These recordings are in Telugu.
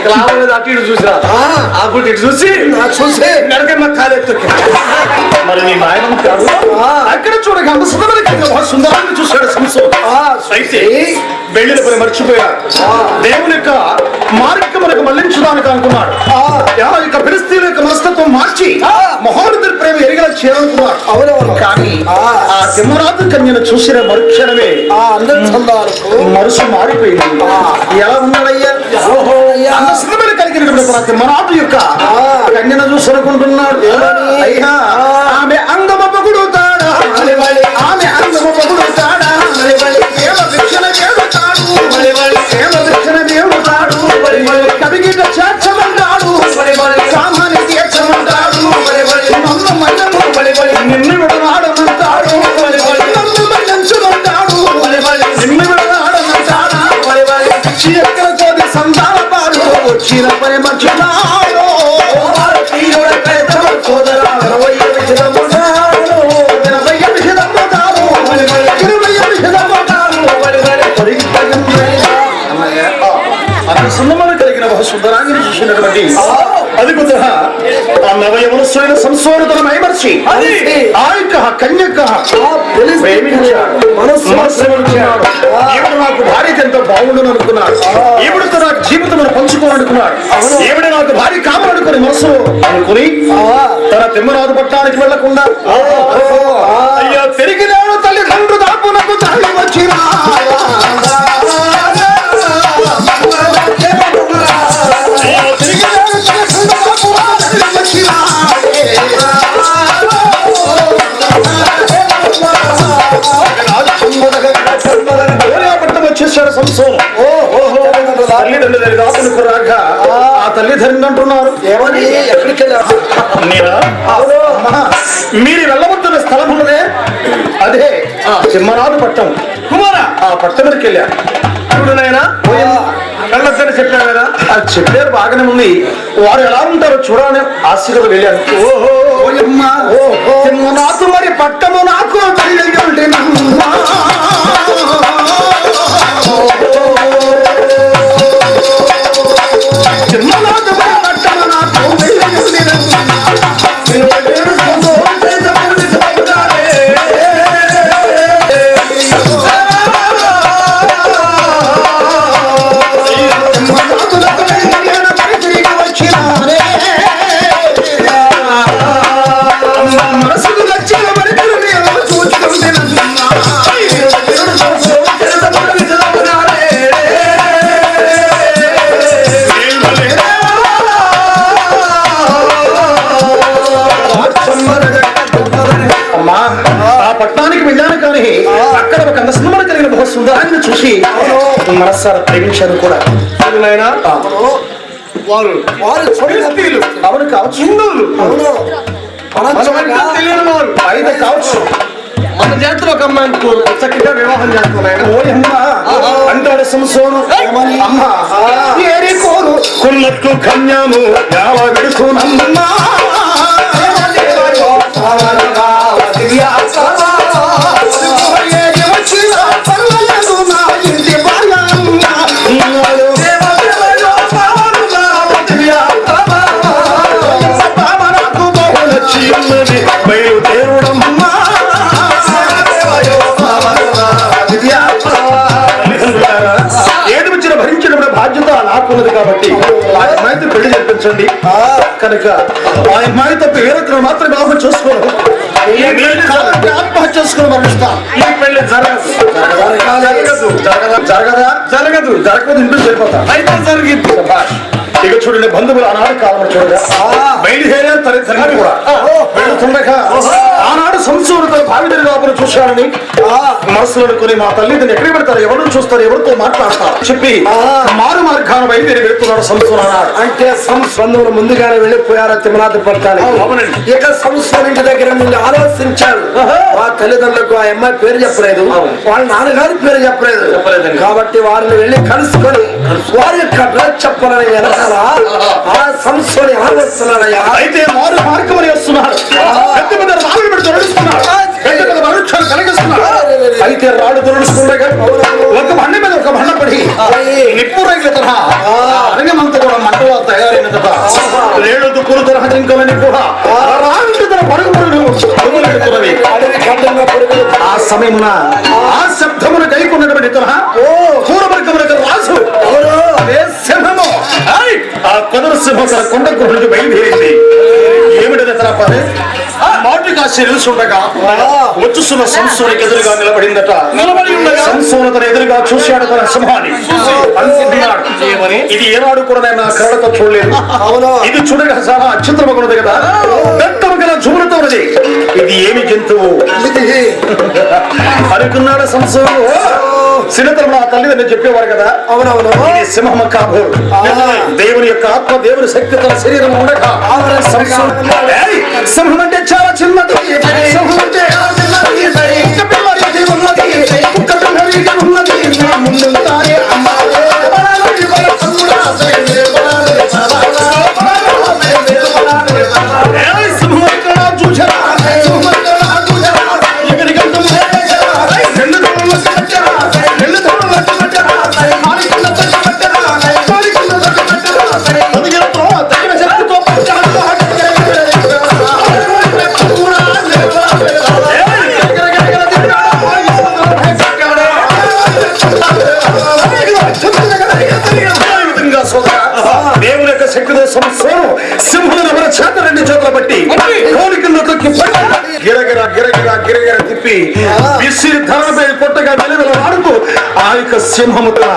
ఇంకా లాభం లేదు. అటు ఇటు చూసిరా అప్పుడు ఇటు చూసి నడకమ్మ కాలేదు. మరి నీ నాయనం కాదు అక్కడ చూడగా అంత సుందరాన్ని చూశాడు సంసోను. అయితే వెళ్ళిన పని మర్చిపోయాడు. దేవుని యొక్క మార్గములకు మళ్లించడానికి అనుకున్నాడు. ఇక ఫిలిస్తీయుల యొక్క మనస్తత్వం మార్చి మహోన్నతుడి ప్రేమ ఎరిగేలా చేయాలనుకున్నాడు. అవునవును. కానీ ఆ తిమ్మరాజు కన్యను చూసిన మరుక్షణమే మనసు మారిపోయింది. ఎలా ఉన్నాడయ్యా? అందమైన కలిగినటువంటి తిమ్మరాజు యొక్క కన్యను చూసనుకుంటున్నాడు. అయ్యా ఆమె అందమొగుడు తాడా, ఆమె అందమొగుడు తాడా, కవిగిట చేర్చమంటాడు, సామాన్య తీర్చమంటాడు, నిన్ను విడనాడమంటాడు, నన్ను మన్నించమంటాడు, నిన్ను విడనాడమంటాడా, ఎక్కడ కోది సంతానపాడు వచ్చిన పని మర్చినాడు. సున్నమని కలిగిన ఒక సుందరాంగిని చూసినటువంటి అది కుదరా ఆ నవయవనస్సైన సంసోనుతను మైమర్చి ఆ యొక్క కన్యక ఈవిడ నాకు భార్య ఎంతో బాగుండును అనుకున్నాడు. ఈవిడతో నాకు జీవితం పంచుకోవాలనుకున్నాడు. ఈవిడ నాకు భార్య కావాలనుకుని మనసు అనుకుని తన తిమ్మరాజు పట్టణానికి వెళ్లకుండా అయ్యో తిరిగినాడు తల్లిదండ్రులు దాపునకు తల్లి వచ్చినా వచ్చేసాడు సంసోను. తల్లిదండ్రులు రాసులకు రాక ఆ తల్లిదండ్రులు అంటున్నారు ఏమని ఎక్కడికి వెళ్ళారు? మీరు వెళ్ళవద్దున్న స్థలం ఉన్నదే అదే తిమ్మరాజు పట్టణం. కుమారా ఆ పట్టణానికి వెళ్ళారు. నాయనా వెళ్ళొద్దని చెప్పారు కదా. అది చెప్పారు బాగానే ఉంది. వారు ఎలా ఉంటారో చూడాలని ఆశగా వెళ్ళాను. నాకు మరి పట్టము నాకు చిన్ననాథు మరి పట్టము నాకు అక్కడ ఒక అందస్మరణ కలిగిన బహు సుందరాన్ని చూసి మనస్సారా ప్రేమించాను కూడా. అవును కావచ్చు, అయితే కావచ్చు మన జాతిలో ఒక అమ్మాయిని చక్కగా వివాహం చేస్తున్నాయి. అంటాడు సంసోను అమ్మా ఏరి కోరు కొన్నట్టు కన్యాను యావ విడుకునమ్మా ఏడుమిచ్చిన భరించినప్పుడు బాధ్యత నాకున్నది కాబట్టి ఆ అమ్మాయితో పెళ్లి జరిపించండి. కనుక ఆ అమ్మాయితో వేరొకరు మాత్రం వివాహం చేసుకోవడం ఆత్మహత్య చేసుకుని మరణిస్తా. ఈ పెళ్లి జరగదు జరగదా జరగదు జరగదు ఇంట్లో సరిపోతా. అయితే జరిగింది. ఇక చూడండి బంధువులు ఆనాడు కాలం చూడగా బయలుదేరారు తల్లిదండ్రులు కూడా వెళుతుండగా ఆనాడు సంసోను తన భావిని లోపల చూశాడని మనసులో అనుకుని మా తల్లిదండ్రులు ఎక్కడికి పెడతారు, ఎవరు చూస్తారు, ఎవరితో మాట్లాడతారు చెప్పి మారు మార్గాన బయలుదేరి వెళుతున్నాడు సంసోను అన్నాడు. అంటే బంధువులు ముందుగానే వెళ్ళిపోయారా తిమ్మరాజు పట్టాలి. ఇక సంసోను ఇంటి దగ్గర నుండి ఆలోచించాడు. ఆ తల్లిదండ్రులకు ఆ అమ్మాయి పేరు చెప్పలేదు, వాళ్ళ నాన్నగారి పేరు చెప్పలేదు కాబట్టి వారిని వెళ్ళి కలుసుకొని వారి యొక్క డ్రెస్ చెప్పాలని వెనకాల ఆ సంసోని ఆలోచిస్తున్నాడయ్యా. అయితే మారు మార్గం అని వస్తున్నాడు. పెద్ద పెద్ద రాళ్ళు పెట్టి తొలగిస్తున్నాడు, పెద్ద పెద్ద వృక్షాలు కలిగిస్తున్నాడు. అయితే రాళ్ళు తొలగిస్తుండగా ఒక బండ మీద ఒక బండ పడి నిప్పు రైతుల తరహా అరణ్యమంతా కూడా మంట తయారైనదట. రేడు దుక్కులు తరహ జింకలని కూడా తన పరుగులు ఆ సమయమున ఆ శబ్దమును గైకున్నటువంటి తరహా పూర్వవర్గములకు రాజు సింహము ఆ కదురు సింహం తన కొండ గురించి బయలుదేరింది. ఏమిటది తన పని? మాటికి ఉండగా వచ్చుస్తున్న సంసోనికి ఎదురుగా నిలబడిందట. సంసోను తన ఎదురుగా చూశాడు తన సింహాన్ని. అనుకుంటున్నాడు, ఇది ఏనాడు కూడా నేను నా కళ్ళతో చూడలేదు. ఇది చూడగా చాలా అత్యుత్తమగున్నది కదా, దట్టము గల జుములతో ఉన్నది. ఇది ఏమి జంతువు అనుకున్నాడు సంసోను. చిన్నతనంలో ఆ తల్లిదండ్రులు చెప్పేవారు కదా, అవునవును ఇది సింహం కాబోలు. దేవుని యొక్క ఆత్మ దేవుని శక్తి తన శరీరం ఉండగా సింహం అంటే చాలా చిన్నది. సింహం అంటే దేవుని యొక్క శక్తితో సింహులను ఎవరి చేత రెండు చేతులు బట్టి కోరికల్లో తొక్కి గిరగిర గిరగిర గిరగిర తిప్పి విసిరి ధరపై కొట్టగా వెలుగుల వాడుతూ ఆ యొక్క సింహము తన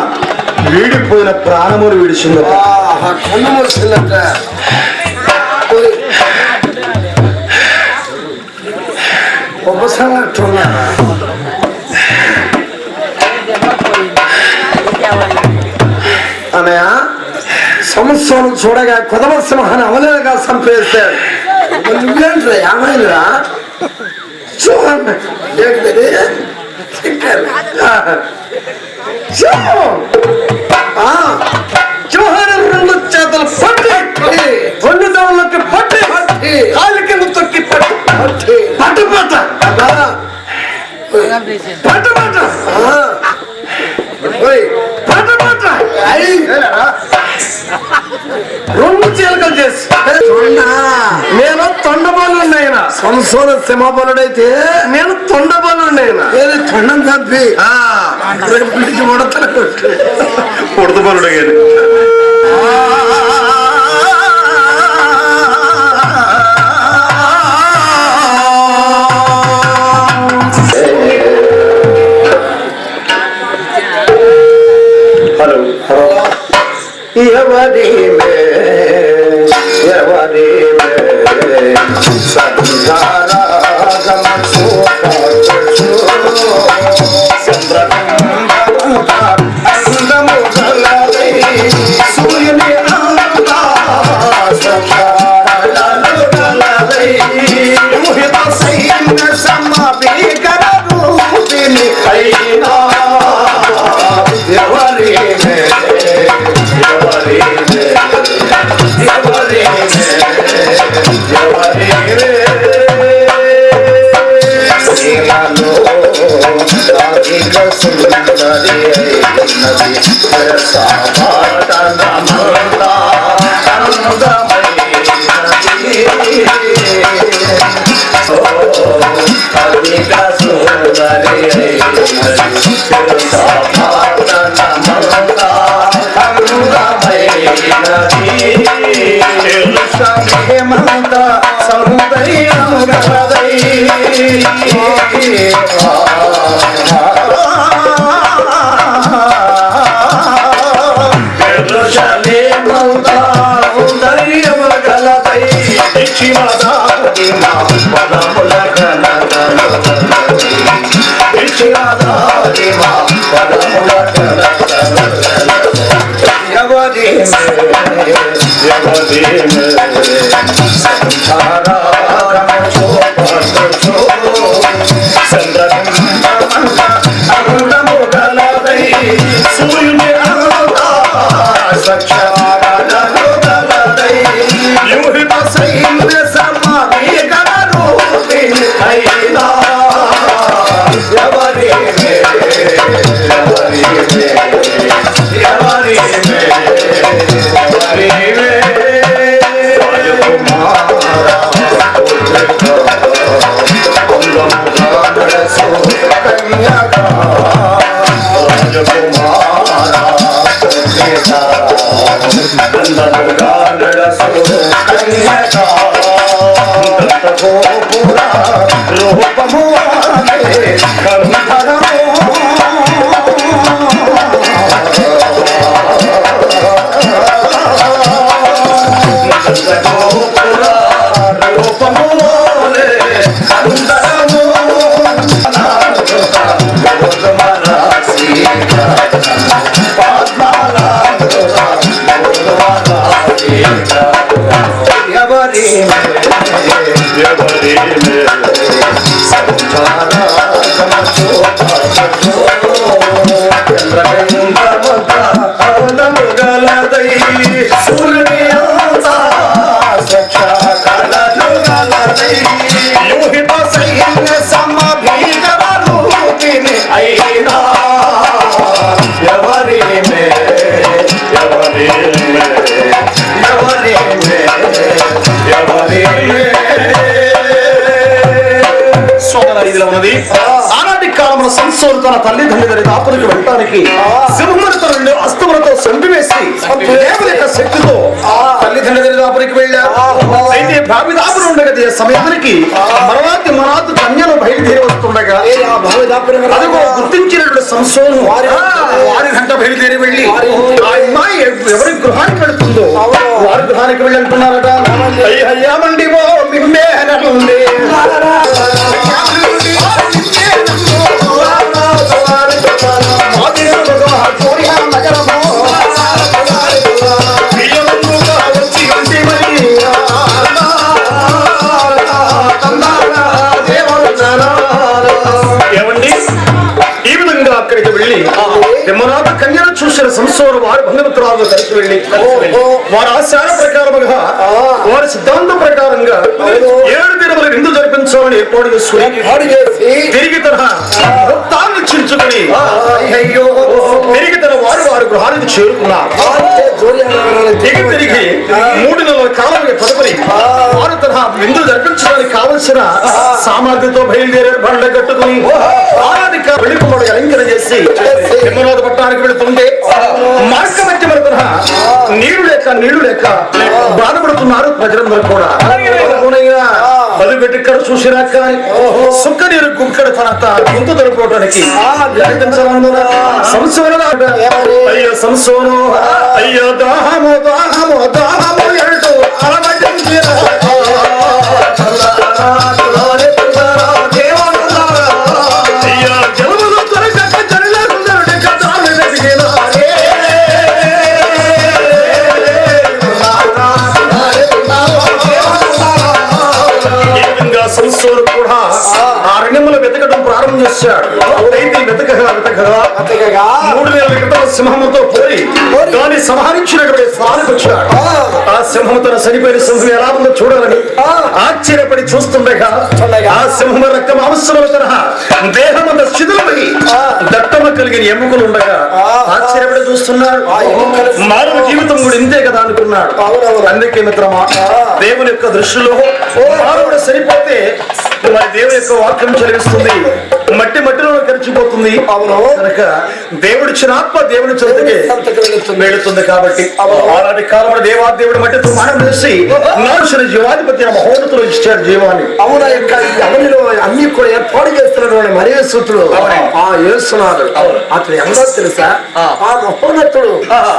వీడిపోయిన ప్రాణములు విడిచింది. అన్నయ్య సంవత్సరం చూడగా కొదవ సింహాన్ని అవలేగా చంపేస్తాడు. నువ్వేంట్రా ఏమైందిరా? చూడండి రెండు చేతులు పట్టి రెండు దవలకి పట్టి కాలి కింద తొక్కి పట్టి పట్టుపట్ట పట్టుపట్ట రెండు చీలకలు చేసి నేను తొండబలున్నాయినా సంసోన సింహబలుడైతే నేను తొండబలున్నాయినా ఏది తొండం తప్పి ఉడతబలుడయ్యాడు. ఎవరి సూర్యుని ఎవరి నలుగా నడసు కన్యక గోపుర రూపము కంధరము ఆనాటి కాలంలో సంసోను తన తల్లిదండ్రుల దాపులకు వెళ్ళటానికి సింహములతో రెండు అస్తములతో సంపివేసి దేవుని యొక్క శక్తితో తల్లిదండ్రుల దాపురికి వెళ్ళారు. అయితే భావి దాపులు ఉండగా సమయానికి మనాతు కన్యలు బయలుదేరి వస్తుండగా అదిగో గుర్తించినటువంటి సంసోను వారి గంట బయలుదేరి వెళ్ళి ఆ అమ్మాయి ఎవరి గృహానికి వెళుతుందో వారి గృహానికి వెళ్ళి అంటున్నారట, అయ్యా మండి ఓ మిమ్మేనండి అక్కడికి వెళ్ళి యమనాథ కన్యను చూసిన సంసోను వారి బంధుమిత్రాలను కలిసి వెళ్ళి వారి ఆచార ప్రకారముగా వారి సిద్ధాంతం ప్రకారంగా 7 దినముల విందు జరిపించాలని ఏర్పాటు చేసి తిరిగి తన వృత్తాన్ని చించుకుని తిరిగి తన వారి గృహానికి చేరుకున్నారు. తిరిగి 3 నెలల కాలం తదుపరి వారు తన విందు జరిపించడానికి కావలసిన సామాగ్రితో బయలుదేరారు. బండ కట్టుకుని వెళ్ళిపోవడం అలంకరణ చేసి యమునాథ పట్టణానికి వెళుతుంటే మార్గ మధ్య నీళ్లు లేక బాధపడుతున్నారు ప్రజలందరూ కూడా. పది పెట్టి చూసినా కానీ సుక్క నీరు గుక్కడ తన గొంతు తడుపుకోవడానికి సంసోను అయ్యో సంసోను అయ్యో దాహము దాహము దాహము ఎడు సంసోను కూడా ఆ రణ్యములు వెతకడం ప్రారంభం చేశాడు. అయితే వెతకగా 3 నెలల క్రితం సింహముతో పోయి దాన్ని సంహరించినటువంటి స్థానానికి వచ్చాడు. ఆ సింహము తన చనిపోయిన సింహం ఎలా ఉందో చూడాలని ఆశ్చర్యపడి చూస్తుండగా ఆ సింహం రక్త మాంసముల తరహా దేహమంత శిథిలమై దట్టమ కలిగిన ఎముకలు ఉండగా ఆశ్చర్యపడి చూస్తున్నాడు. మానవ జీవితం కూడా ఇంతే కదా అనుకున్నాడు. అందుకే మిత్రమా, దేవుని యొక్క దృష్టిలో మానవుడు సరిపోతే మరి దేవుని యొక్క వాక్యం చెల్లిస్తుంది, మట్టిలో కలిసిపోతుంది. కనుక దేవుడిచ్చిన ఆత్మ దేవుని చెంతకే వెళుతుంది. కాబట్టి అలాంటి కాలంలో దేవాదేవుడు మట్టితో మనం చేసి నాశన జీవాధిపతి మహోన్నతులు ఇచ్చాడు జీవాన్ని. అవునా యొక్క అవనిలో అన్ని కూడా ఏర్పాటు చేస్తున్నటువంటి మరియ సూత్రుడు చేస్తున్నాడు. అతను ఎవరో తెలుసా? ఆ మహోన్నతుడు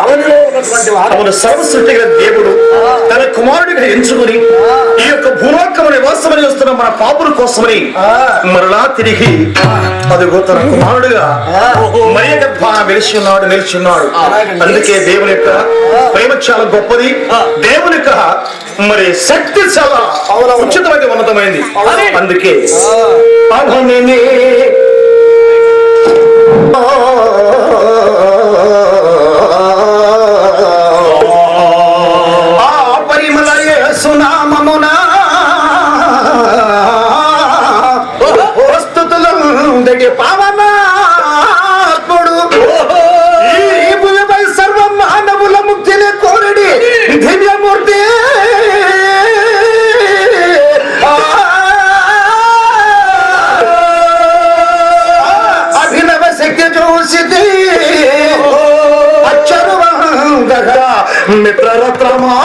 అవనిలో ఉన్నటువంటి అవును సర్వసృష్టి గల దేవుడు తన కుమారుడిగా ఎంచుకుని ఈ యొక్క భూలోకము నివాసమని వస్తున్న మన పాపుల కోసమని మరలా తిరిగి అదిగో తన కుమారుడుగా మరియ గర్భాన నిలిచున్నాడు. అందుకే దేవుని యొక్క ప్రేమ చాలా గొప్పది. దేవుని యొక్క మరి శక్తి చాలా ఉచితమైనది, ఉన్నతమైంది. అందుకే పరిమళ సునామమునా పావనాత్ముడు ఈ భూమిపై సర్వ మానవుల ముక్తిని కోరడి దివ్యమూర్తి అభినవ శక్తి చూసి మిత్రరత్నమా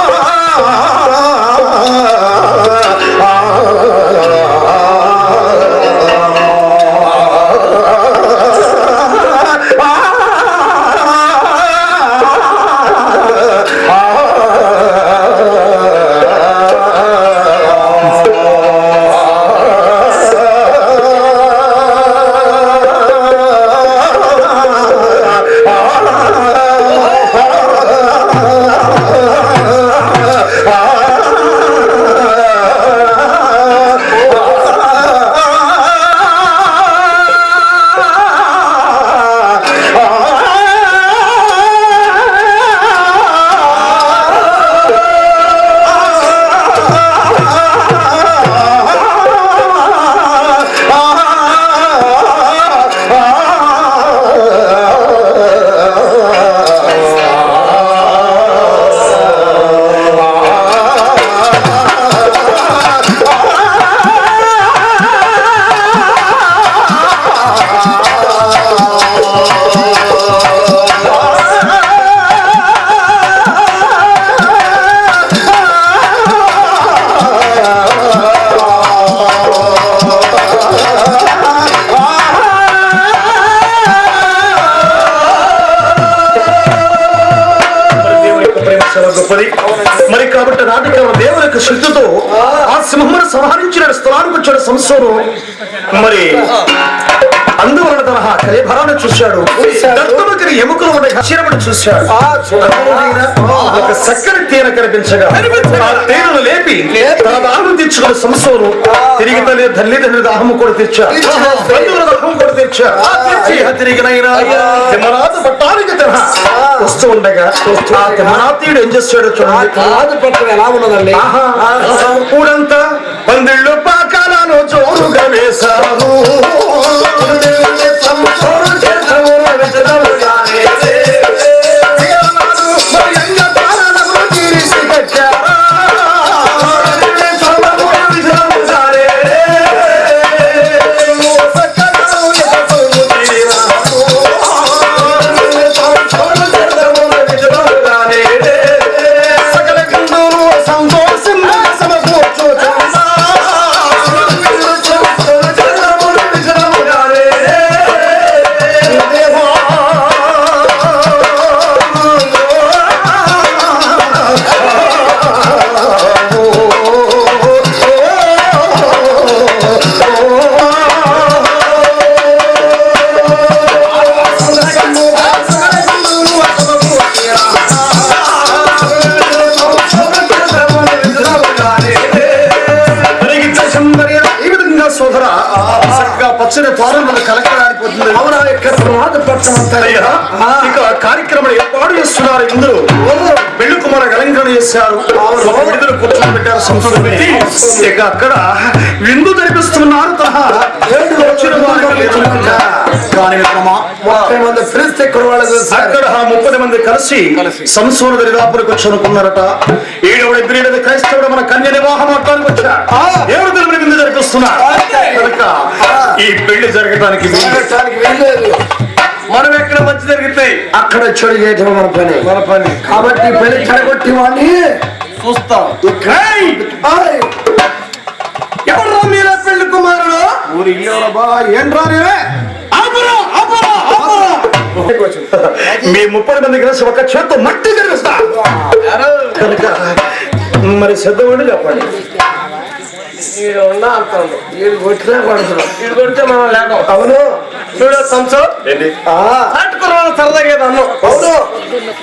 మరి కాబట్టి నాటిక దేవుని యొక్క శక్తితో ఆ సింహమును సంహరించిన స్థలానికి వచ్చాడు సంసోను. మరి అందువలన తన కలేభరాన్ని చూశాడు, దత్తముఖిని ఎముకలు ఉన్న చీరమని చూశాడు. ఒక చక్కని తేనె కనిపించగా ఆ తేనెను లేపి తన దాహం తెచ్చుకున్న సంసోను తిరిగి తల్లిదండ్రుల దాహము కూడా తెచ్చాడు, బంధువుల దాహం కూడా తెచ్చాడు. తిరిగినైనా తిమ్మరాజు పట్టానికి తన వస్తూ ఉండగా ఆ తిమ్మనాథుడు ఏం చేశాడు చూడండి. ఎలా ఉన్నదండి? ఊరంతా పందిళ్ళు పాకాలను జోరుగా వేశారు. సోదరా చక్కగా పచ్చని తోరణాలు కలకలాడిపోతుంది. అవునా? ఇక కార్యక్రమం ఏర్పాటు చేస్తున్నారు. ఇందులో పెళ్లి కుమారు అలంకరణ చేశారు, విడుదల కూర్చొని పెట్టారు సంస్కృతి పెట్టి. ఇక అక్కడ విందు జరిపిస్తున్నారు. అక్కడ 30 మంది కలిసి సంసోన దరిదాపులకు వచ్చి అనుకున్నారట. 7వ క్రైస్తవుడు మన కన్య వివాహం ఆడటానికి వచ్చారు. 7 దినముల విందు జరిపిస్తున్నారు. కనుక ఈ పెళ్లి జరగటానికి మనం ఎక్కడ మంచి జరిగితే అక్కడ చెడు చేయటం మన పని. కాబట్టి పెళ్లి చెడగొట్టి వాడిని చూస్తాం. ఎవరు మీరే పెళ్లి కుమారుడు? ఊరి ఏంట్రా మీ 30 మంది కలిసి ఒక చేత్తో మట్టి జరిపిస్తా. కనుక మరి సిద్ధమండి చెప్పండి. వీడు ఉన్నా అంటాడు, వీడు కొట్టినా కొడుతున్నాడు, వీడు కొడితే మనం లేక. అవును చూడ సంసో సరదాగా అన్నాం. అవును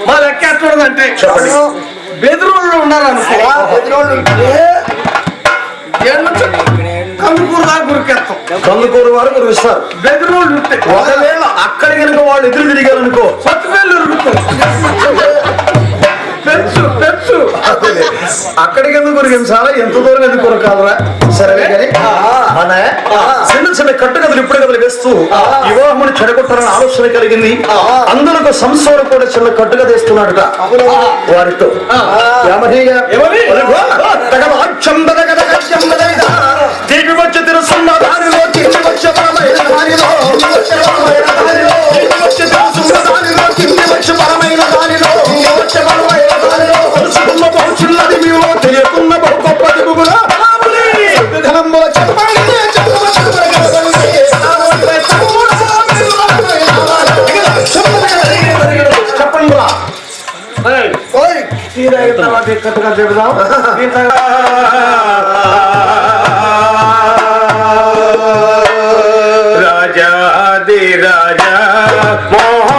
మా లెక్క ఎట్లుందంటే బెదిరోళ్ళు ఉన్నారు అనుకో. కందుకూరు దాకా గురికేస్తాం. కందుకూరు వారు గురిస్తారు. బెదిరోళ్ళు ఉంటే ఒకవేళ అక్కడ కనుక వాళ్ళు ఎదురు తిరిగారనుకో సత్తుపేళ్ళు పెచ్చు అక్కడికి ఎందుకు గురికించాలా? ఎంత దూరం ఎందుకు కొరకాలరా? సరే కానీ చిన్న చిన్న కట్టుకథలు ఇప్పుడు కథలు వేస్తూ వివాహముని చెడగొట్టాలని ఆలోచన కలిగింది. అందులో సంసోను కూడా చిన్న కట్టుకథ వేస్తున్నాడుట వారితో. తీపి వచ్చి తెలుసున్న దానిలో తిరిగి వచ్చే పరమైన దానిలో వచ్చే పరమైన దానిలో వచ్చే పరమైన దానిలో ఓయ్ టీ తాగిన తర్వాత ఎక్కడగా చెబుదాం. రాజాది రాజా మోహ